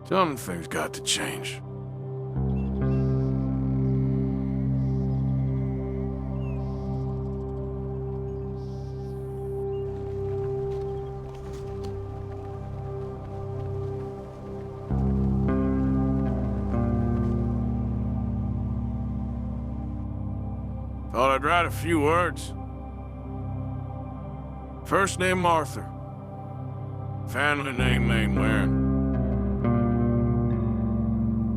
Some things got to change. Thought I'd write a few words. First name Arthur. Family name Mainwaring.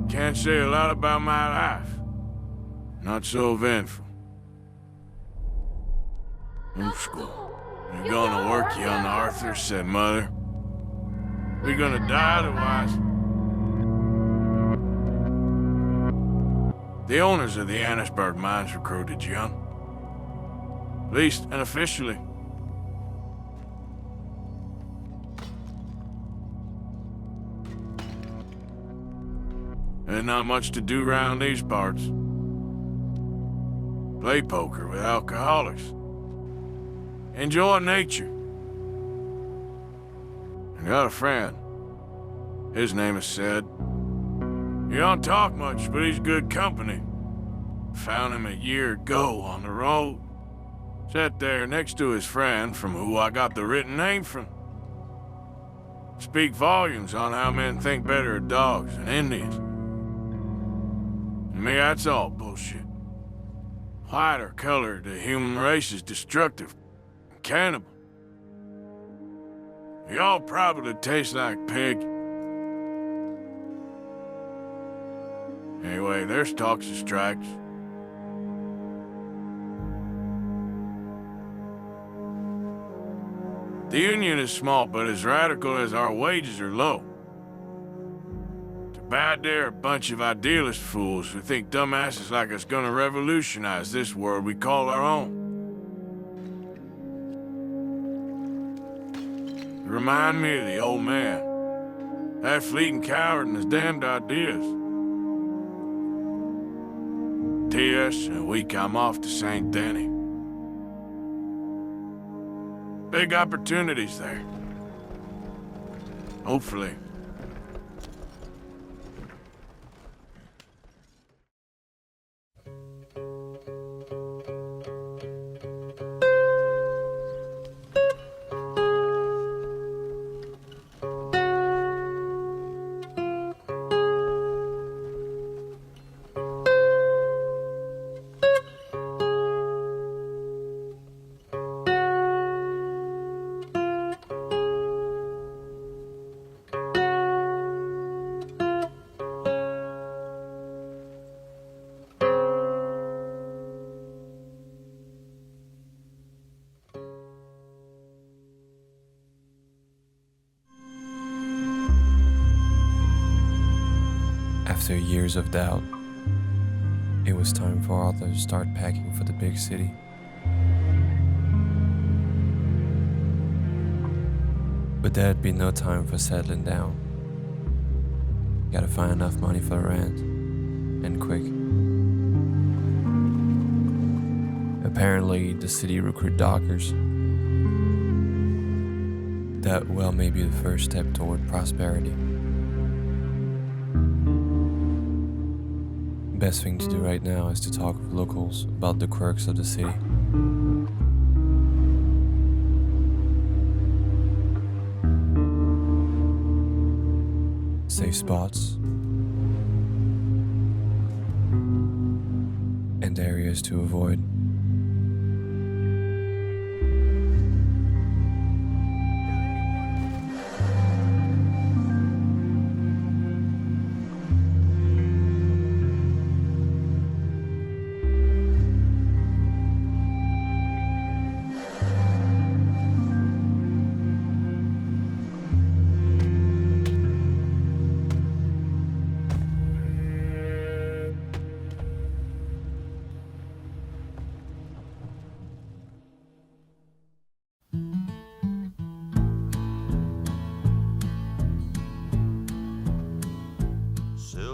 Can't say a lot about my life. Not so eventful. New school. You're gonna work, young Arthur, said Mother. We're gonna die otherwise. The owners of the Annisburg mines recruited young. At least unofficially. There's not much to do around these parts. Play poker with alcoholics. Enjoy nature. I got a friend. His name is Sid. He don't talk much, but he's good company. Found him a year ago on the road. Sat there next to his friend from who I got the written name from. Speak volumes on how men think better of dogs than Indians. To me, that's all bullshit. White or colored, the human race is destructive. Cannibal. Y'all probably taste like pig. Anyway, there's talks of strikes. The union is small, but as radical as our wages are low. Too bad they're a bunch of idealist fools who think dumbasses like us gonna revolutionize this world we call our own. You remind me of the old man. That fleeting coward and his damned ideas. T.S. in a week I'm off to St. Denis. Big opportunities there. Hopefully. After years of doubt, it was time for Arthur to start packing for the big city. But there'd be no time for settling down. Gotta find enough money for the rent, and quick. Apparently, the city recruit dockers. That may be the first step toward prosperity. Best thing to do right now is to talk with locals about the quirks of the city. Safe spots and areas to avoid.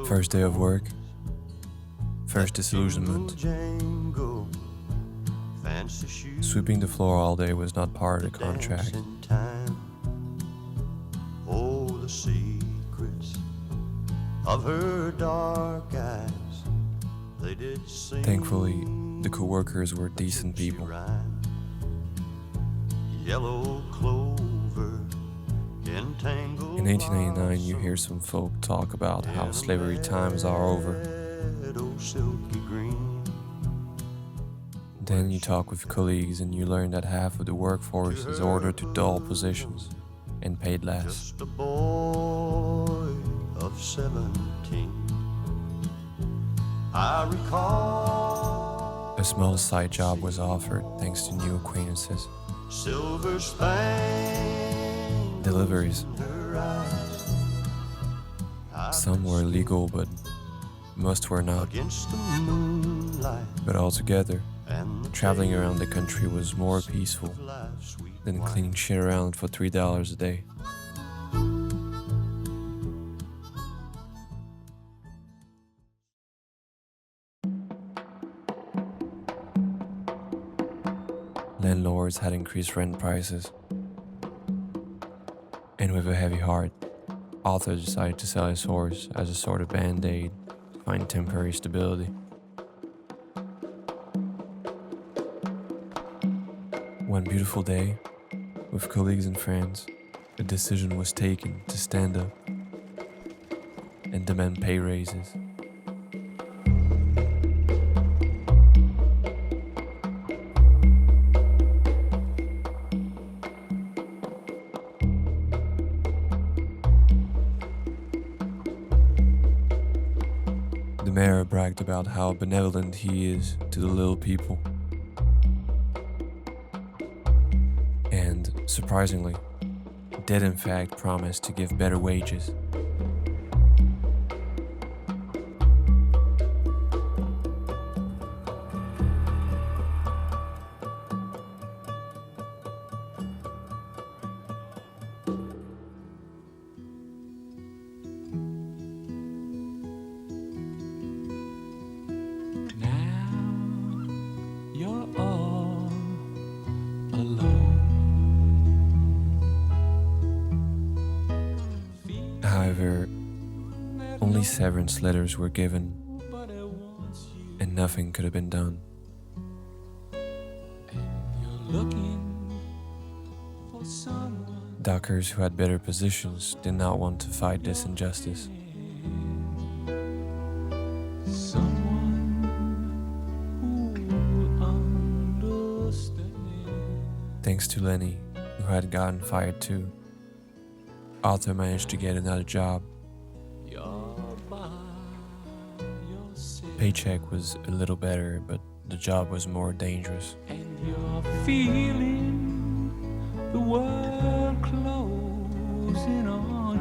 First day of work, first disillusionment. Sweeping the floor all day was not part of the contract. Oh, the secrets of her dark eyes, they did sing. Thankfully, the co-workers were decent people. Yellow clover entangled. In 1889, you hear some folk talk about how slavery times are over. Silky green. Then you talk with colleagues and you learn that half of the workforce is ordered to dull positions and paid less. Just a boy of 17. I recall A small side job was offered thanks to new acquaintances. silver spangles Deliveries. in her eyes. Some were legal, but most were not. Against the moonlight But altogether, and the traveling around the country was more peaceful life's sweet than wine. cleaning shit around for $3 a day. Landlords had increased rent prices. And with a heavy heart, Arthur decided to sell his horse as a sort of band-aid to find temporary stability. One beautiful day, with colleagues and friends, the decision was taken to stand up and demand pay raises. The mayor bragged about how benevolent he is to the little people. And, surprisingly, did in fact promise to give better wages. However, only severance letters were given, and nothing could have been done. Dockers who had better positions did not want to fight this injustice. Thanks to Lenny, who had gotten fired too, Arthur managed to get another job. Paycheck was a little better, but the job was more dangerous. And you're feeling the world closing on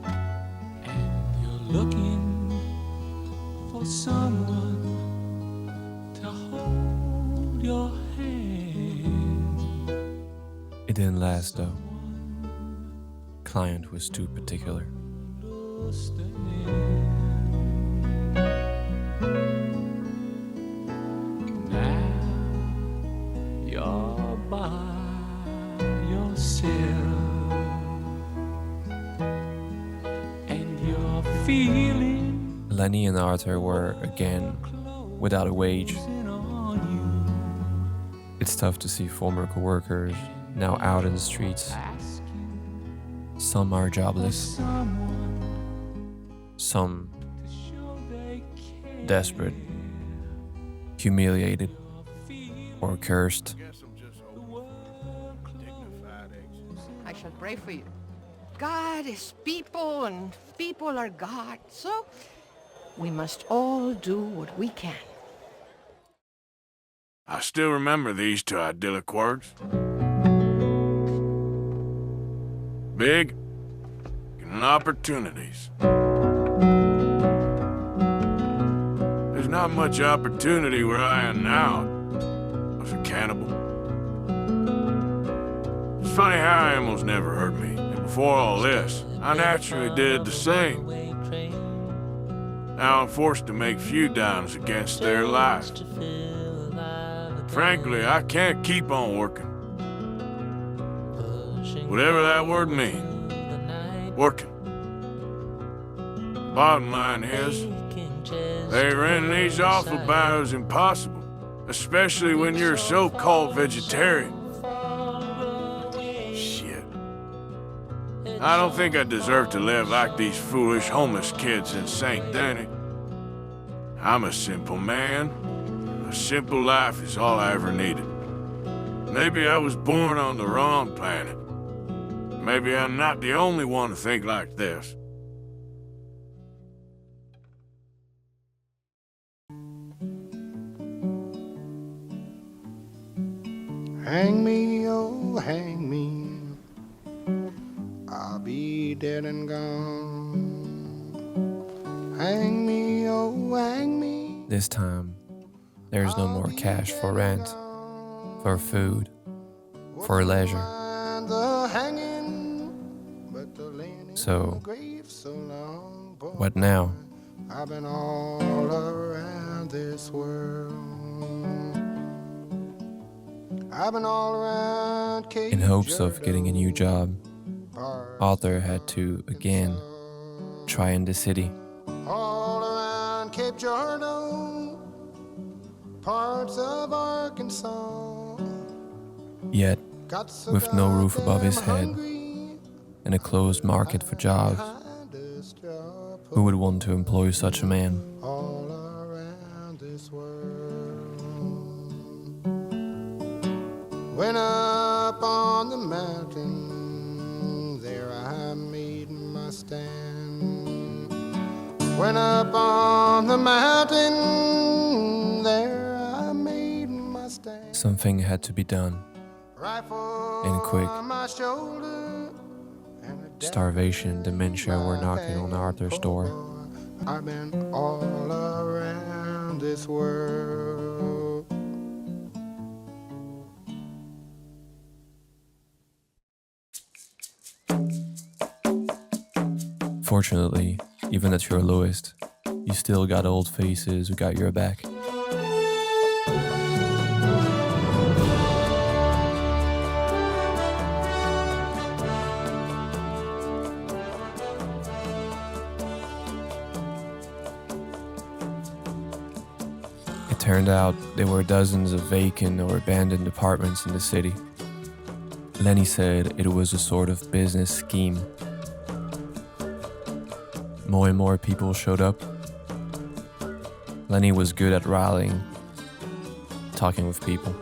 you, and you're looking for someone to hold your hand. It didn't last though. Client was too particular. You're by yourself, and you're feeling Lenny and Arthur were, again, without a wage. on you, It's tough to see former co-workers now out in the streets. asking Some are jobless, someone some to show they care. desperate, humiliated, or cursed. I shall pray for you. God is people and people are God, so we must all do what we can. I still remember these two idyllic words. Big and opportunities. There's not much opportunity where I am now as a cannibal. It's funny how animals never hurt me. And before all this, I naturally did the same. Now I'm forced to make feud downs against their life. Frankly, I can't keep on working. Whatever that word means. Working. Bottom line is, they ran these off about as impossible, especially when you're a so-called vegetarian. Shit. I don't think I deserve to live like these foolish homeless kids in St. Denis. I'm a simple man. A simple life is all I ever needed. Maybe I was born on the wrong planet. Maybe I'm not the only one to think like this. Hang me, oh, hang me. I'll be dead and gone. Hang me, oh, hang me. This time, there's no more cash for rent, for food, for leisure. So, what now? I've been all around this world. I've been all around Cape In hopes of getting a new job, Girardeau, Arthur had to, again, try in the city. all around Cape Girardeau, parts of Arkansas. Yet, Got so with no roof above his goddamn head hungry, and a closed market for jobs, hardest job who would want to employ such a man? all around this world. Went up on the mountain, there I made my stand. Went up on the mountain, there I made my stand. Something had to be done. Rifle and quick. on my shoulder, and a Starvation and dementia were knocking on Arthur's door. I've been all around this world. Fortunately, even at your lowest, you still got old faces who got your back. It turned out there were dozens of vacant or abandoned apartments in the city. Lenny said it was a sort of business scheme. More and more people showed up. Lenny was good at rallying, talking with people.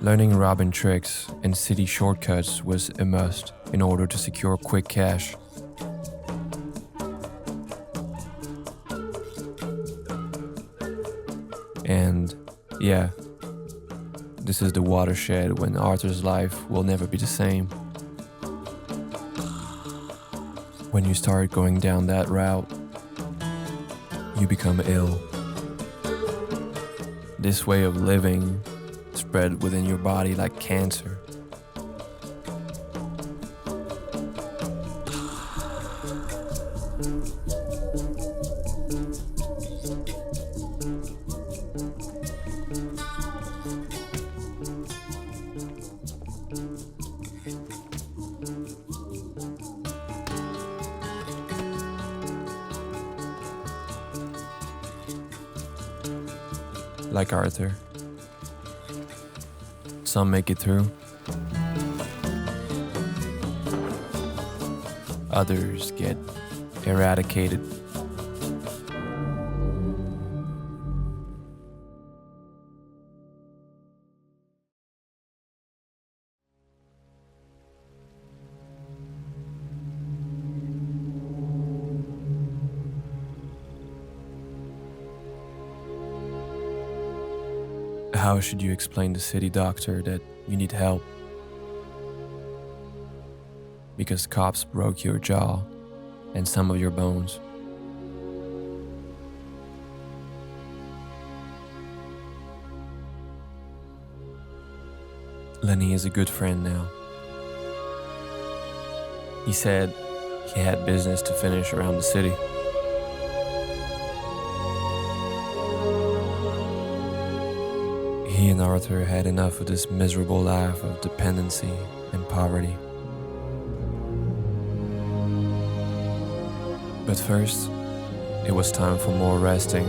Learning robbing tricks and city shortcuts was a must in order to secure quick cash. And yeah, this is the watershed when Arthur's life will never be the same. When you start going down that route, you become ill. This way of living spread within your body like cancer. Like Arthur. Some make it through. Others get eradicated. How should you explain to city doctor that you need help? Because cops broke your jaw and some of your bones. Lenny is a good friend now. He said he had business to finish around the city. He and Arthur had enough of this miserable life of dependency and poverty. But first, it was time for more resting.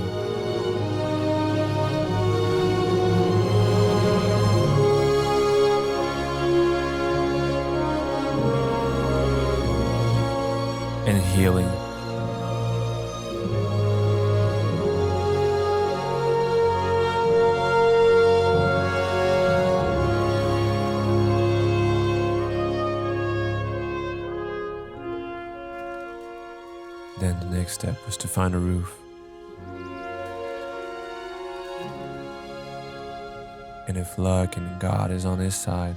And healing. Then the next step was to find a roof. And if luck and God is on his side,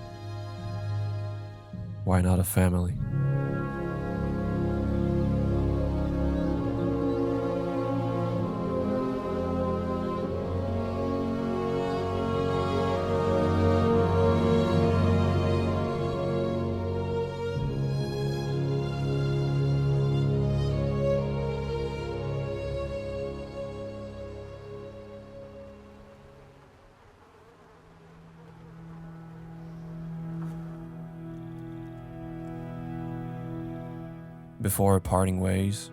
why not a family? Before parting ways,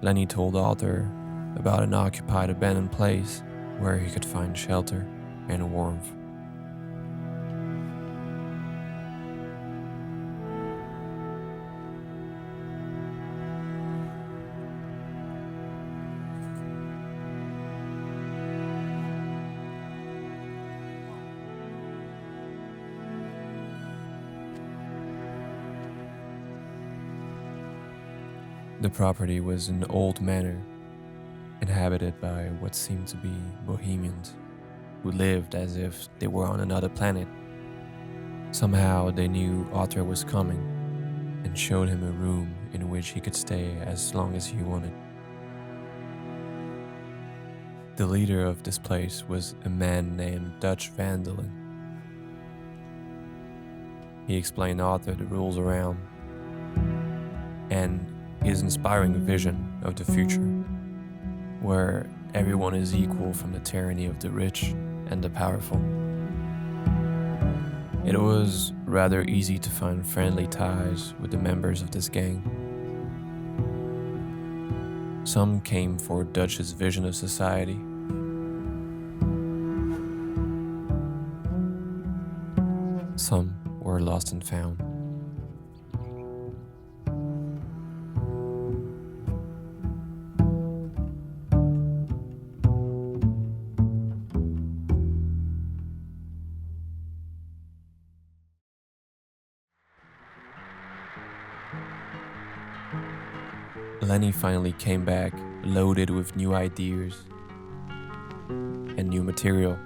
Lenny told Arthur about an occupied abandoned place where he could find shelter and warmth. The property was an old manor, inhabited by what seemed to be Bohemians, who lived as if they were on another planet. Somehow they knew Arthur was coming, and showed him a room in which he could stay as long as he wanted. The leader of this place was a man named Dutch Van Dalen. He explained Arthur the rules around, and his inspiring vision of the future, where everyone is equal from the tyranny of the rich and the powerful. It was rather easy to find friendly ties with the members of this gang. Some came for Dutch's vision of society. Some were lost and found. Lenny finally came back loaded with new ideas and new material.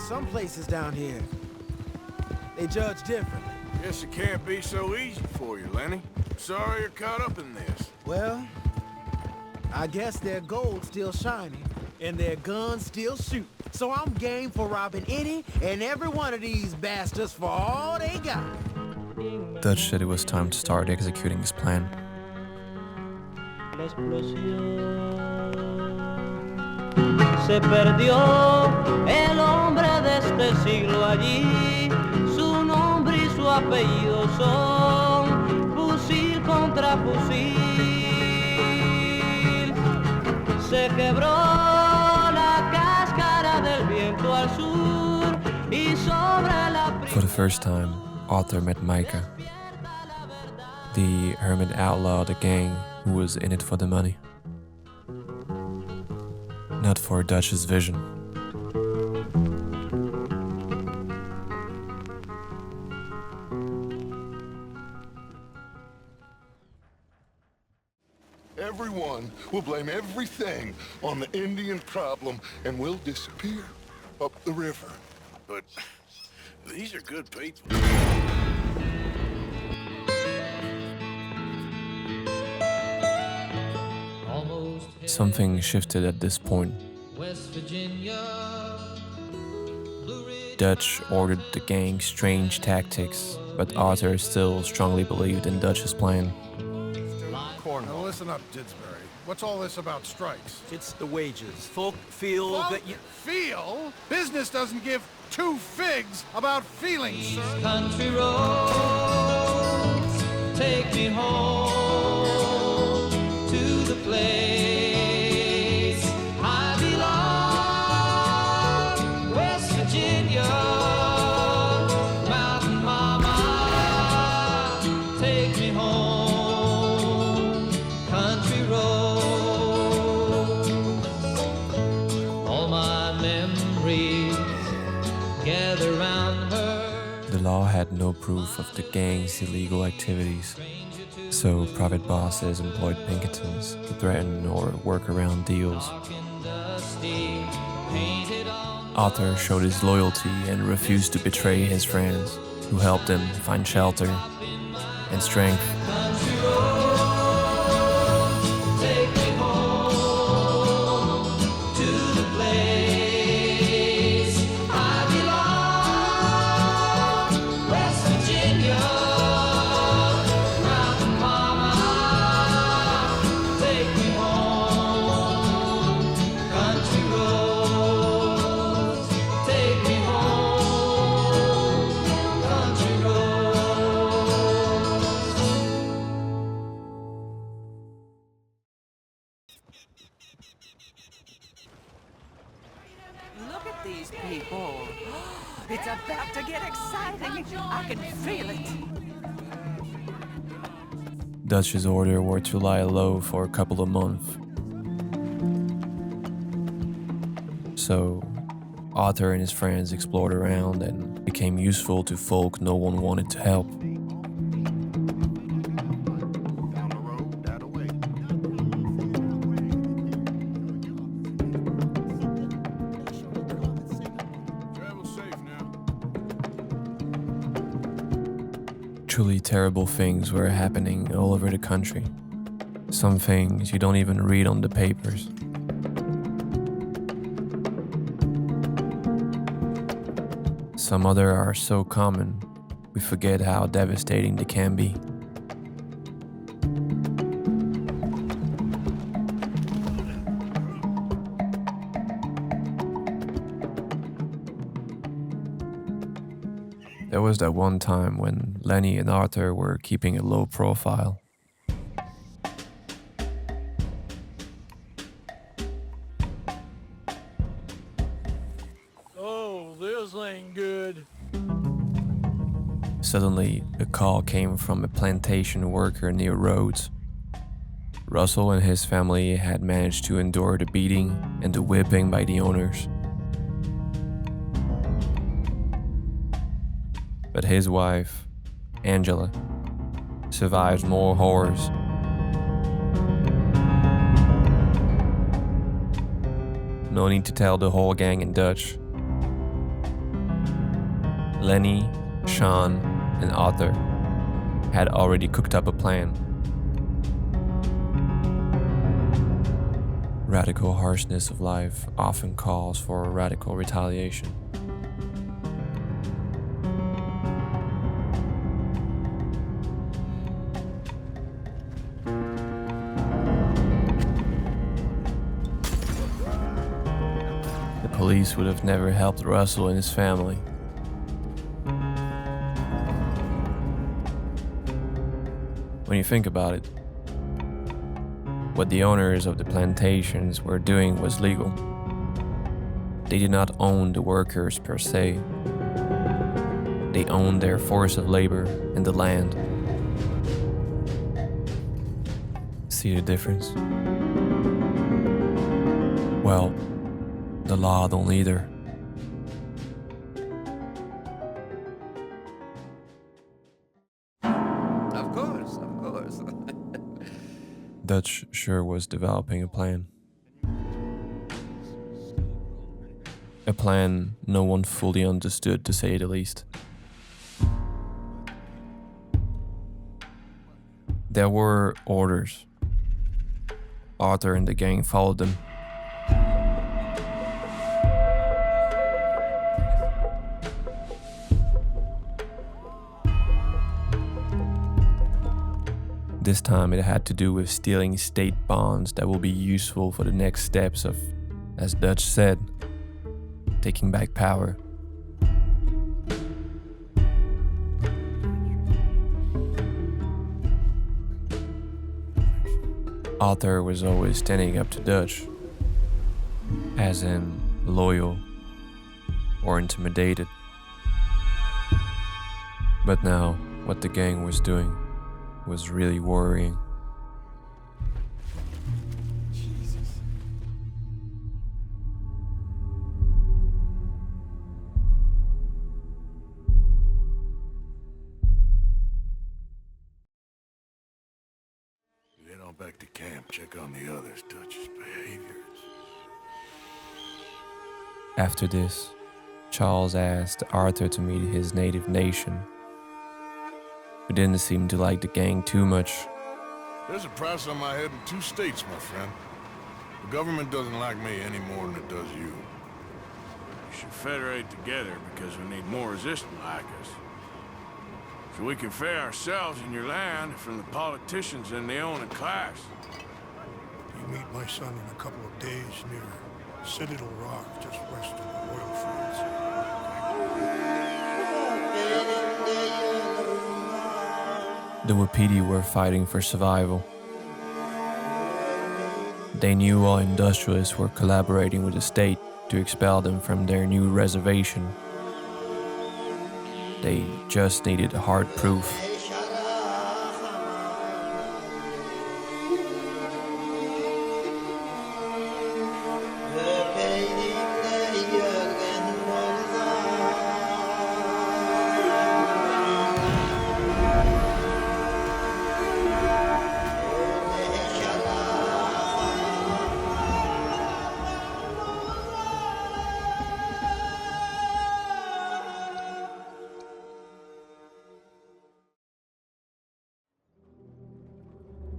Some places down here, they judge differently. Guess it can't be so easy for you, Lenny. Sorry you're caught up in this. Well, I guess their gold's still shining and their guns still shoot. So I'm game for robbing any and every one of these bastards for all they got. Dutch said it was time to start executing his plan. La explosión. Se perdió el hombre de este siglo allí. Su nombre y su apellido son fusil contra fusil. Se quebró la cáscara del viento al sur y sobre la. For the first time, Arthur met Micah, the hermit outlaw of the gang who was in it for the money, not for Dutch's vision. Everyone will blame everything on the Indian problem and we'll disappear up the river. But these are good people. Something shifted at this point. Dutch ordered the gang strange tactics, but Arthur still strongly believed in Dutch's plan. Now listen up, Didsbury. What's all this about strikes? It's the wages. Folk feel that you... Feel? Business doesn't give two figs about feelings, sir. Country roads take me home to the place I belong, West Virginia, Mountain Mama, take me home, country roads, all my memories gather round her. The law had no proof of the gang's illegal activities, so private bosses employed Pinkertons to threaten or work around deals. Arthur showed his loyalty and refused to betray his friends, who helped him find shelter and strength. Look at these people. It's about to get exciting. I can feel it. Dutch's order were to lie low for a couple of months. So, Arthur and his friends explored around and became useful to folk no one wanted to help. Down the road, that away. Travel safe now. Truly terrible things were happening all over the country. Some things you don't even read on the papers. Some other are so common, we forget how devastating they can be. There was that one time when Lenny and Arthur were keeping a low profile. Oh, this ain't good. Suddenly, a call came from a plantation worker near Rhodes. Russell and his family had managed to endure the beating and the whipping by the owners. But his wife, Angela, survived more horrors. No need to tell the whole gang in Dutch. Lenny, Sean, and Arthur had already cooked up a plan. Radical harshness of life often calls for a radical retaliation. The police would have never helped Russell and his family. When you think about it, what the owners of the plantations were doing was legal. They did not own the workers per se. They owned their force of labor and the land. See the difference? Well, the law don't either. Of course, of course. Dutch sure was developing a plan. A plan no one fully understood, to say the least. There were orders. Arthur and the gang followed them. This time it had to do with stealing state bonds that will be useful for the next steps of, as Dutch said, taking back power. Arthur was always standing up to Dutch, as in loyal or intimidated. But now, what the gang was doing was really worrying. Head on back to camp, check on the others, Dutch's behaviors. After this, Charles asked Arthur to meet his native nation, who didn't seem to like the gang too much. There's a price on my head in 2 states, my friend. The government doesn't like me any more than it does you. We should federate together because we need more resistance like us. So we can free ourselves and your land from the politicians and the owning class. You meet my son in a couple of days near Citadel Rock, just west of the oil fields. The Wapiti were fighting for survival. They knew all industrialists were collaborating with the state to expel them from their new reservation. They just needed hard proof.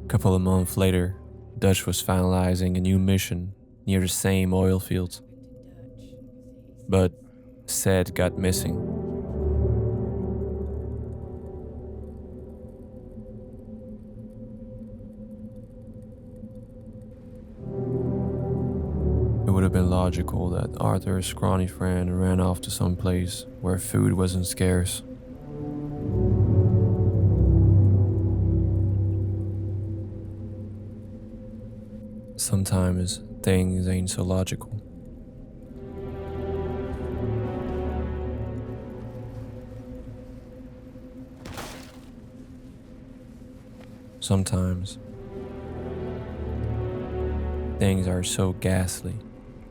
A couple of months later, Dutch was finalizing a new mission near the same oil fields. But Sed got missing. It would have been logical that Arthur's scrawny friend ran off to some place where food wasn't scarce. Sometimes things ain't so logical. Sometimes things are so ghastly,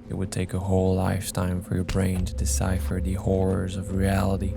it would take a whole lifetime for your brain to decipher the horrors of reality.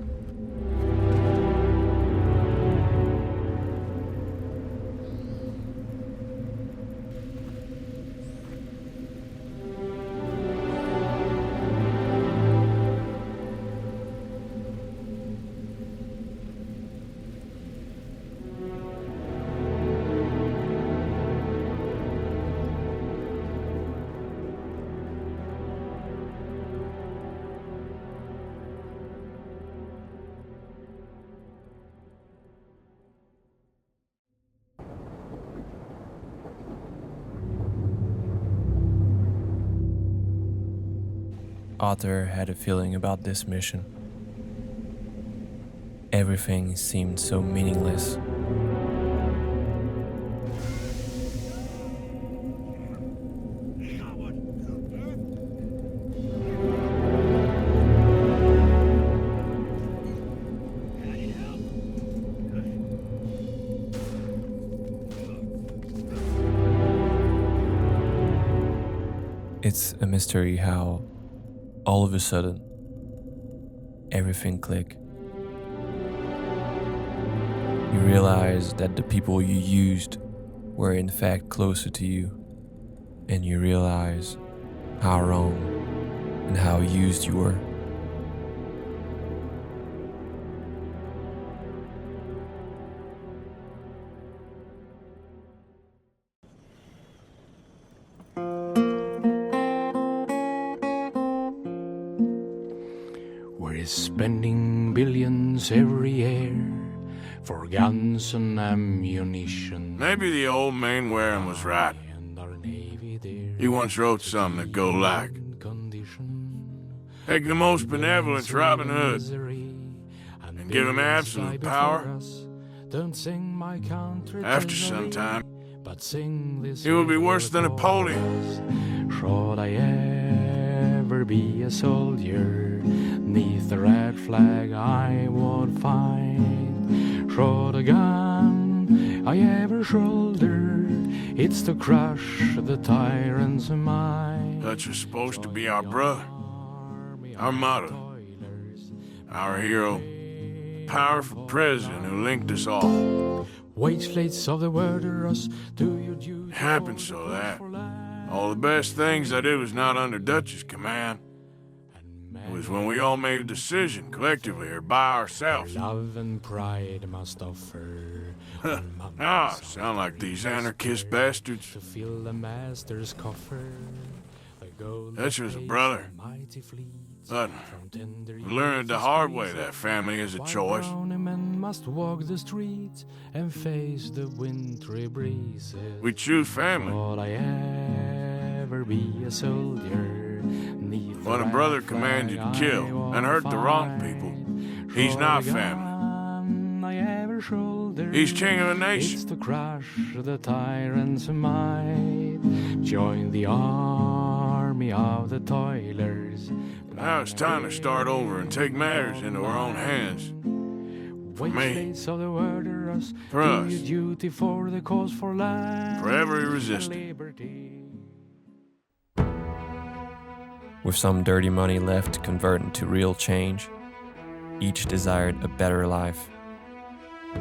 Arthur had a feeling about this mission. Everything seemed so meaningless. It's a mystery how all of a sudden, everything clicked. You realize that the people you used were in fact closer to you, and you realize how wrong and how used you were. We're spending billions every year for guns and ammunition. Maybe the old Mainwaring was right. And our navy there He once wrote something that go like, condition. take the most benevolent Robin Hood And give him absolute power. Don't sing my country After some time, but sing this he will be worse than Napoleon. Should I ever be a soldier, neath the red flag I would fight. Should a gun I ever shoulder, it's to crush the tyrant's mind. Dutch was supposed to be our brother, our motto, our hero, powerful president who linked us all. Wage slates of the murderers, do you do It happened so that all the best things I did was not under Dutch's command. It was when we all made a decision collectively or by ourselves. love and pride must offer Sound like these anarchist bastards. to fill the master's coffer. The gold Dutch was a of brother. the mighty fleets But from tender we learned the hard way years that family is a While choice. browny men must walk the streets and face the wintry breezes. We choose family. Would I ever be a soldier? Neath the When a red brother flag commands you to I kill will and hurt the wrong fight. people, he's Should not a family. gun I ever shoulder, He's king of a nation. it's to crush the tyrant's might. Join the army of the toilers. Now it's time to start over and take matters into our own hands. Wage me. slates of the murderers, For do us. your duty for the cause for land. For every resistant. Liberty. With some dirty money left to convert into real change, each desired a better life,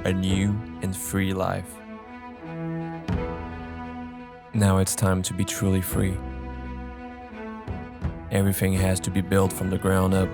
a new and free life. Now it's time to be truly free. Everything has to be built from the ground up.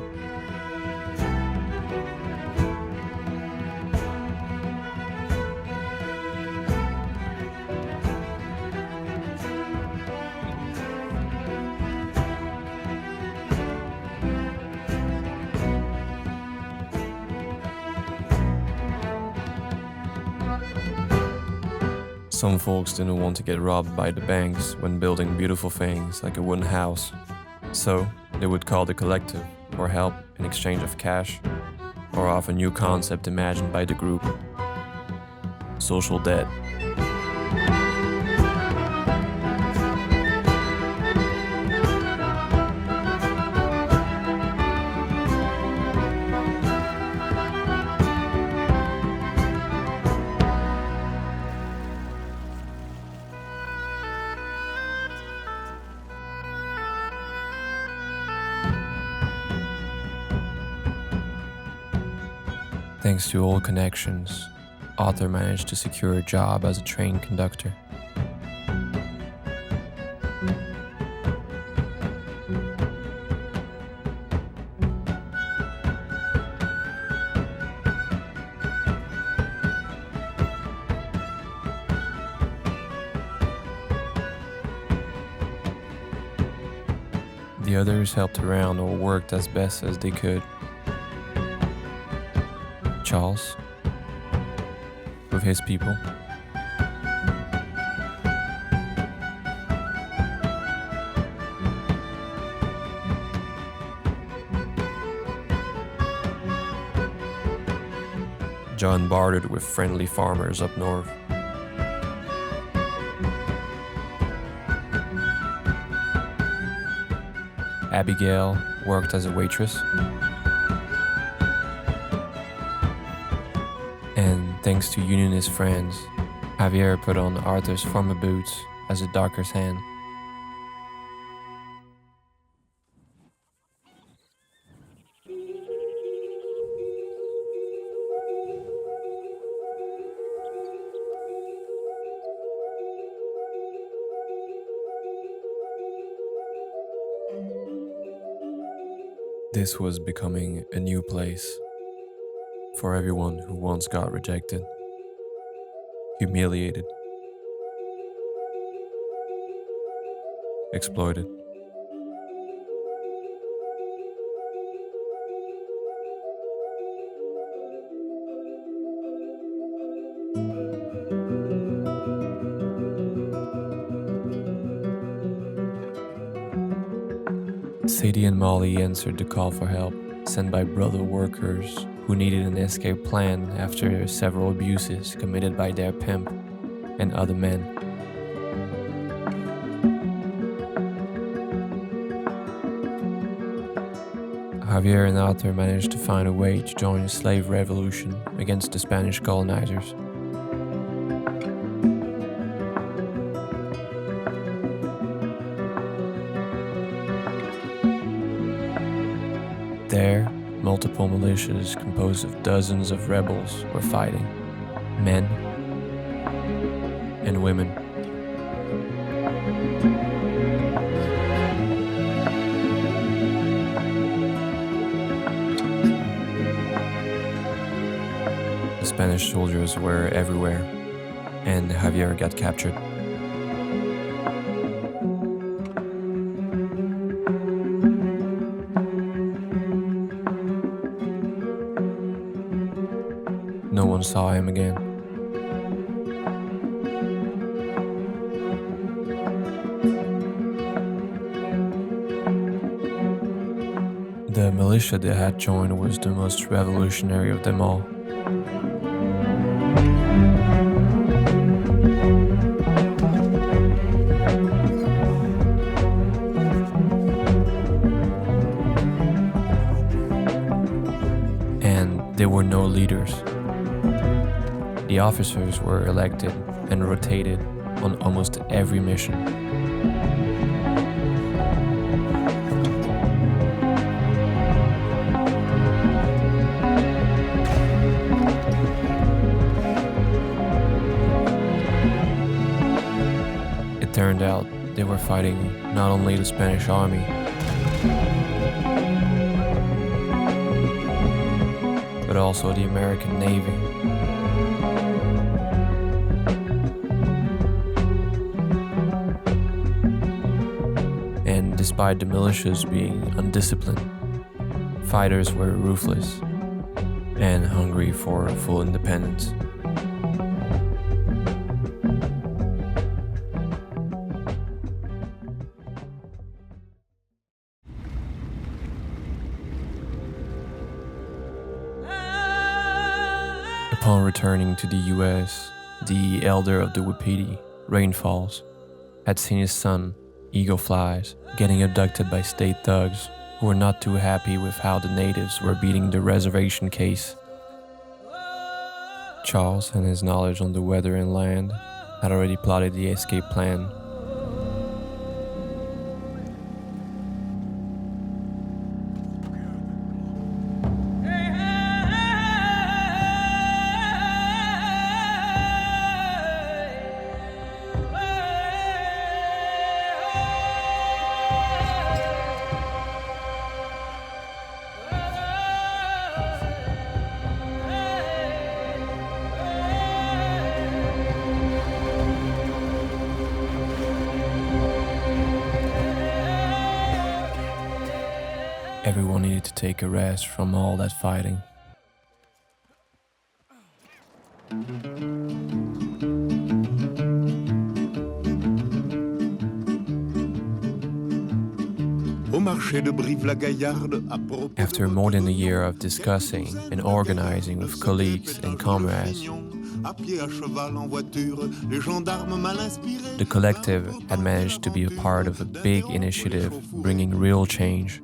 Some folks didn't want to get robbed by the banks when building beautiful things like a wooden house, so they would call the collective for help in exchange of cash or of a new concept imagined by the group: social debt. Thanks to old connections, Arthur managed to secure a job as a train conductor. The others helped around or worked as best as they could. Charles, with his people. John bartered with friendly farmers up north. Abigail worked as a waitress. And thanks to unionist friends, Javier put on Arthur's farmer boots as a docker's hand. This was becoming a new place for everyone who once got rejected, humiliated, exploited. Sadie and Molly answered the call for help sent by brother workers who needed an escape plan after several abuses committed by their pimp and other men. Javier and Arthur managed to find a way to join the slave revolution against the Spanish colonizers. There, multiple militias composed of dozens of rebels were fighting, men and women. The Spanish soldiers were everywhere, and Javier got captured. No one saw him again. The militia they had joined was the most revolutionary of them all. And there were no leaders. The officers were elected and rotated on almost every mission. It turned out they were fighting not only the Spanish army, but also the American Navy. And despite the militias being undisciplined, fighters were ruthless and hungry for full independence. Upon returning to the US, the elder of the Wapiti, Rainfalls, had seen his son, Eagle Flies, getting abducted by state thugs who were not too happy with how the natives were beating the reservation case. Charles and his knowledge on the weather and land had already plotted the escape plan. Everyone needed to take a rest from all that fighting. After more than a year of discussing and organizing with colleagues and comrades, the collective had managed to be a part of a big initiative bringing real change.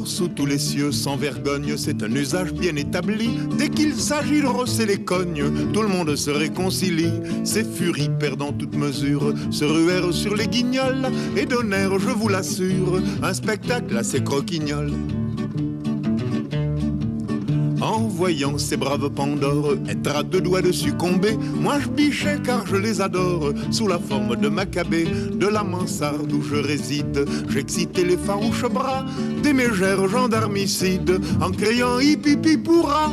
Sous tous les cieux, sans vergogne, c'est un usage bien établi. Dès qu'il s'agit de rosser les cognes, tout le monde se réconcilie. Ces furies perdant toute mesure se ruèrent sur les guignols et donnèrent, je vous l'assure, un spectacle assez croquignol. En voyant ces braves Pandores être à deux doigts de succomber, moi je bichais car je les adore. Sous la forme de Maccabée, de la mansarde où je réside, j'excitais les farouches bras des mégères gendarmicides en criant hip hip hip hurrah.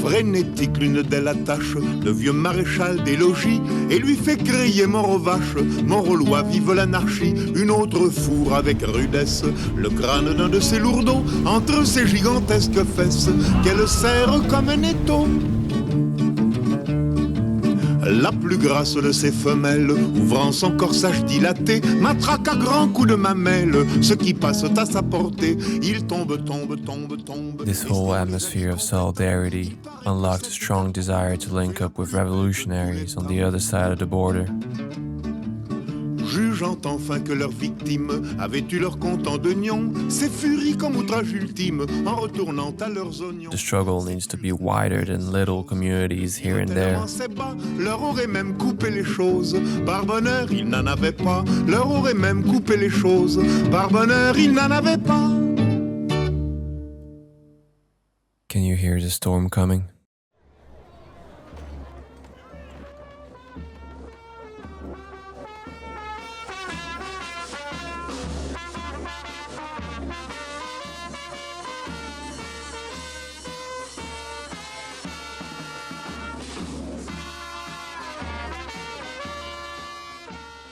frénétique, l'une d'elles attache le vieux maréchal des logis et lui fait crier mort aux vaches, mort aux lois, vive l'anarchie. Une autre fourre avec rudesse le crâne d'un de ses lourdeaux entre ses gigantesques fesses qu'elle serre comme un étau. La plus grasse de ses femelles, ouvrant son corsage dilaté, matraque à grands coups de mamelle ce qui passe à sa portée. Il tombe. This whole atmosphere of solidarity unlocked a strong desire to link up with revolutionaries on the other side of the border. Jugeant enfin que leurs victimes avaient eu leur compte en d'oignons, ces furies comme outrage ultime en retournant à leurs oignons. The struggle needs to be wider than little communities here and there. Leur aurait même coupé les choses, par bonheur ils n'en avaient pas. Leur aurait même coupé les choses, par bonheur ils n'en avaient pas. Can you hear the storm coming?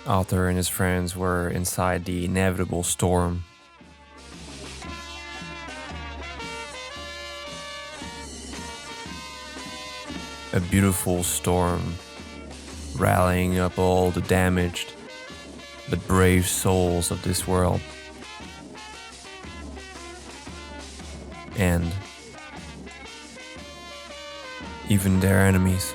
Arthur and his friends were inside the inevitable storm. A beautiful storm, rallying up all the damaged but brave souls of this world. And even their enemies.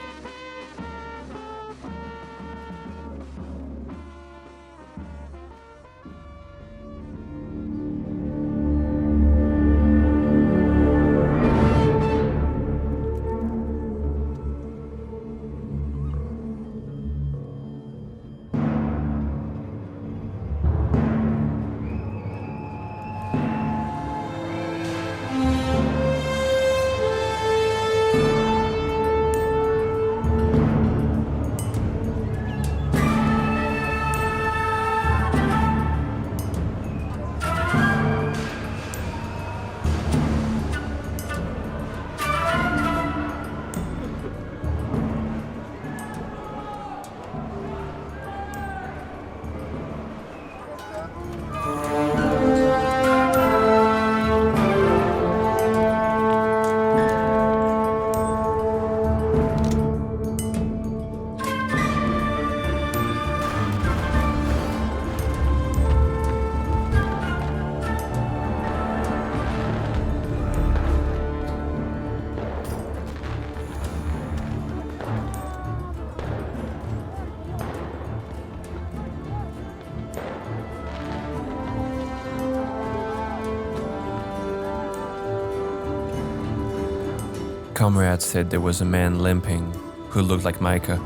Comrade said there was a man limping who looked like Micah.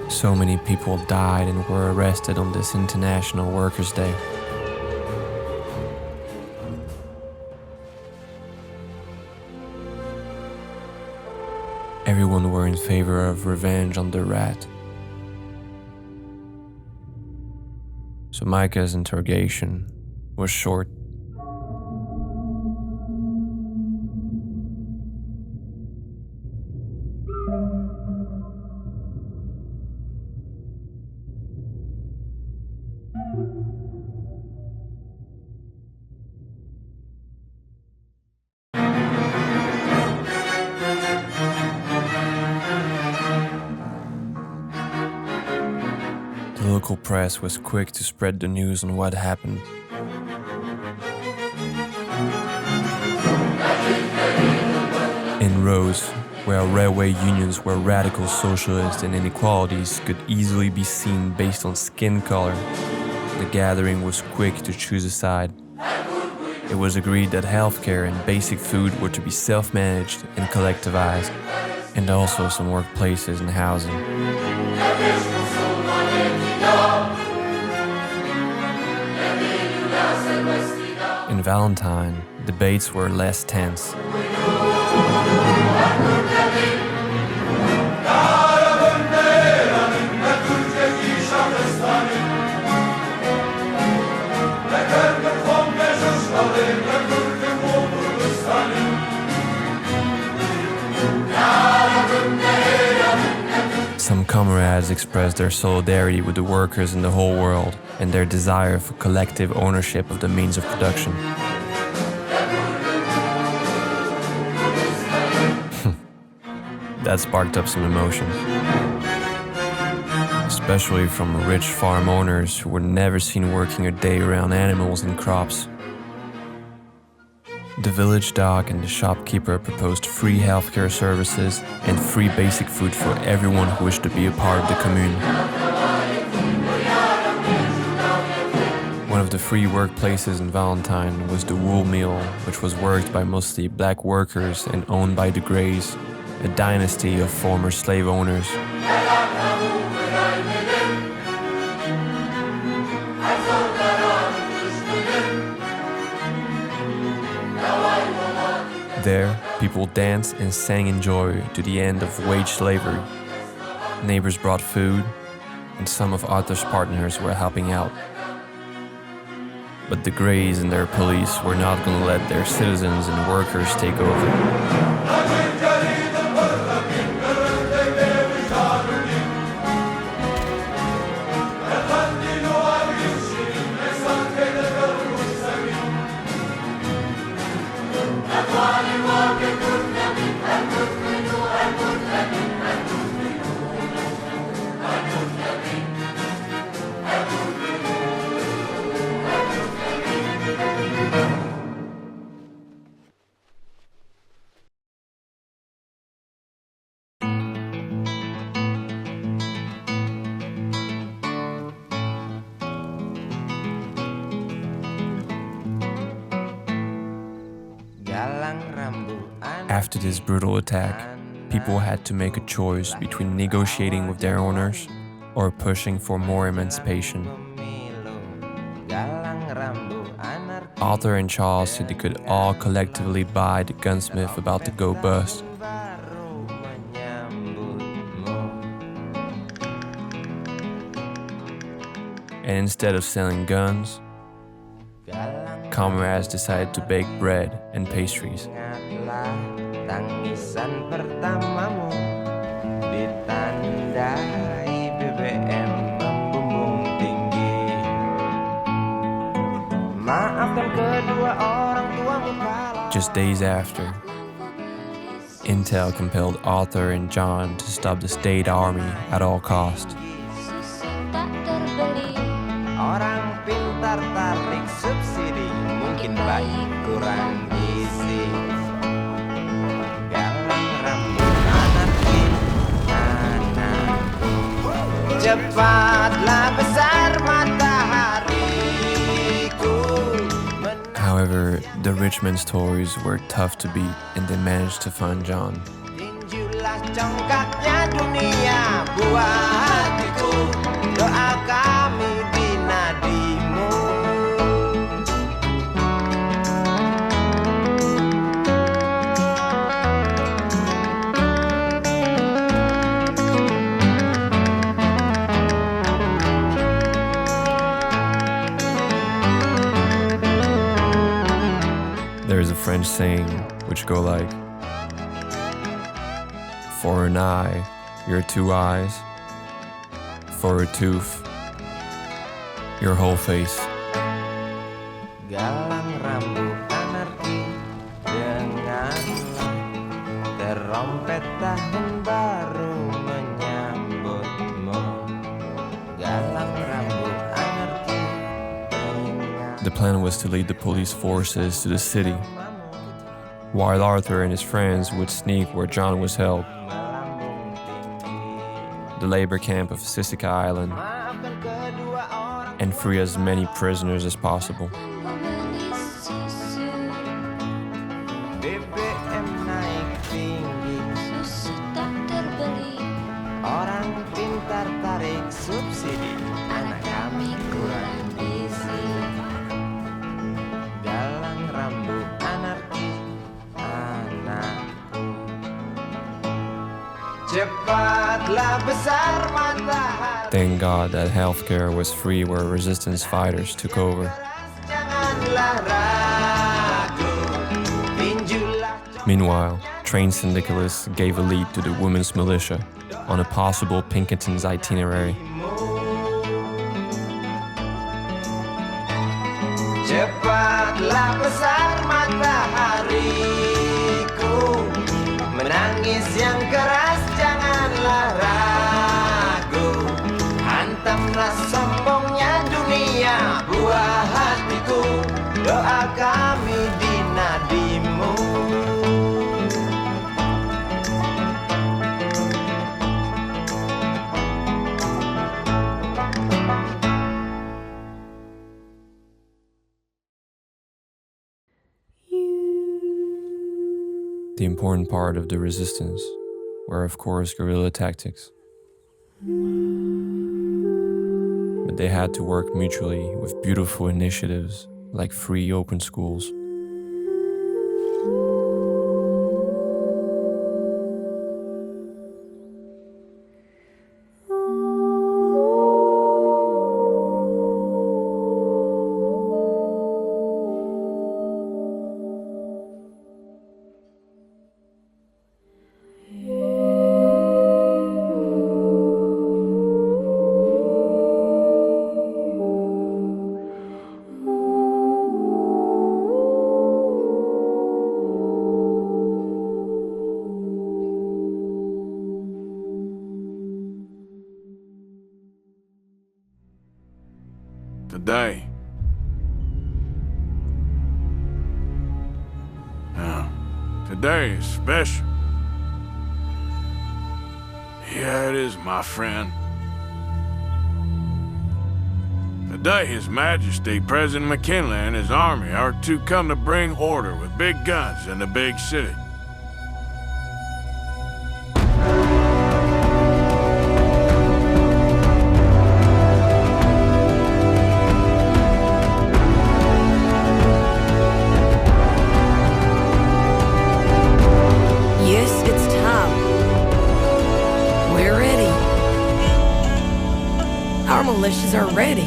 So many people died and were arrested on this International Workers' Day. Everyone were in favor of revenge on the rat. So Micah's interrogation was short. The local press was quick to spread the news on what happened. In Rose, where railway unions were radical socialists and inequalities could easily be seen based on skin color, the gathering was quick to choose a side. It was agreed that healthcare and basic food were to be self-managed and collectivized. and also some workplaces and housing. In Valentine, debates were less tense. Some comrades expressed their solidarity with the workers in the whole world and their desire for collective ownership of the means of production. That sparked up some emotions, especially from rich farm owners who were never seen working a day around animals and crops. The village doc and the shopkeeper proposed free healthcare services and free basic food for everyone who wished to be a part of the commune. One of the free workplaces in Valentine was the wool mill, which was worked by mostly black workers and owned by the Greys, a dynasty of former slave owners. There, people danced and sang in joy to the end of wage slavery. Neighbors brought food, and some of Arthur's partners were helping out. But the Greys and their police were not going to let their citizens and workers take over. After this brutal attack, people had to make a choice between negotiating with their owners or pushing for more emancipation. Arthur and Charles said they could all collectively buy the gunsmith about to go bust. And instead of selling guns, comrades decided to bake bread and pastries. Tangisan pertamamu ditandai BBM membumbung tinggi. Maafkan kedua orang tuamu kala. Just days after, Intel compelled Arthur and John to stop the state army at all costs. Orang pintar tarik subsidi, mungkin baik kurang gizi. However, the Richmond Tories were tough to beat and they managed to find John. There is a French saying which go like, for an eye, your two eyes, for a tooth, your whole face. Galang rambut anarki denganlah terompet tahun baru menyambutmu. Galang rambut anarki. The plan was to lead the police forces to the city, while Arthur and his friends would sneak where John was held, the labor camp of Sisika Island, and free as many prisoners as possible. BBM naik tinggi, Cepatlah besar matahari. Thank God that healthcare was free where resistance fighters took over. Janganlah ragu. Tinjulah. Meanwhile, trained syndicalists gave a lead to the women's militia on a possible Pinkerton's itinerary. Cepatlah besar matahariku. Menangis yang keras janganlah ragu. Hantamlah sombongnya dunia, buah hatiku. Doa kami di nadimu. The important part of the resistance were, of course, guerrilla tactics. But they had to work mutually with beautiful initiatives like free open schools. Today. Today is special. Yeah, it is, my friend. Today, His Majesty President McKinley and his army are to come to bring order with big guns in the big city. Our militias are ready.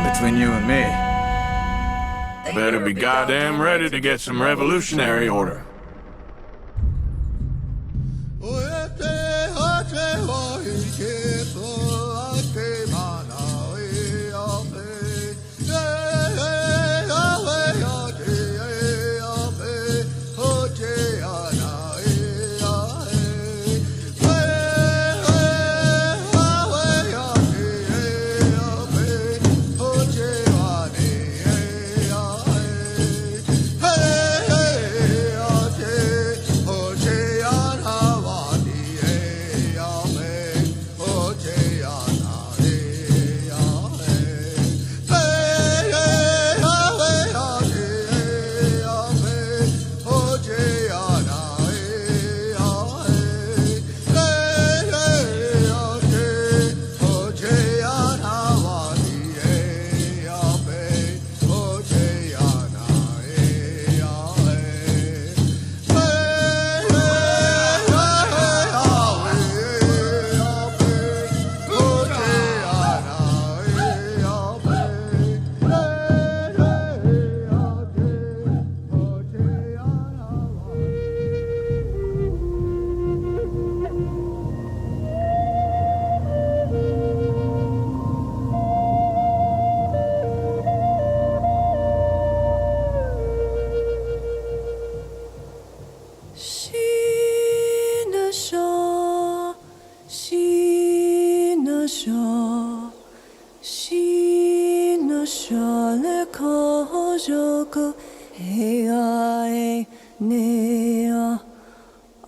Between you and me, better be goddamn ready to get some revolutionary order.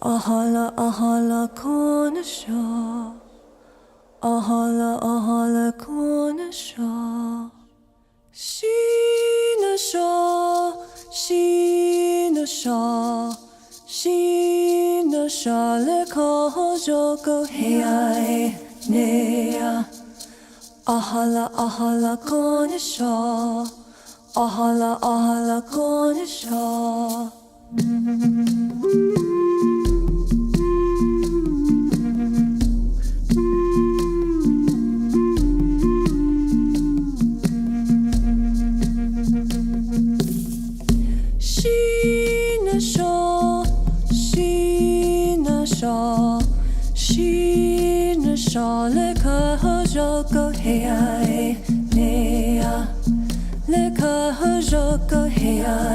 Ahala ahala konuşa, ahala ahala konuşa. Şina şa, şina şa, Shina shale ko joko hei nea. Ahala ahala konisha. Ahala ahala konisha. Shina shaw, Shina shaw, Shina shaw. Leka hojoko hei nea. Leka hojoko hei.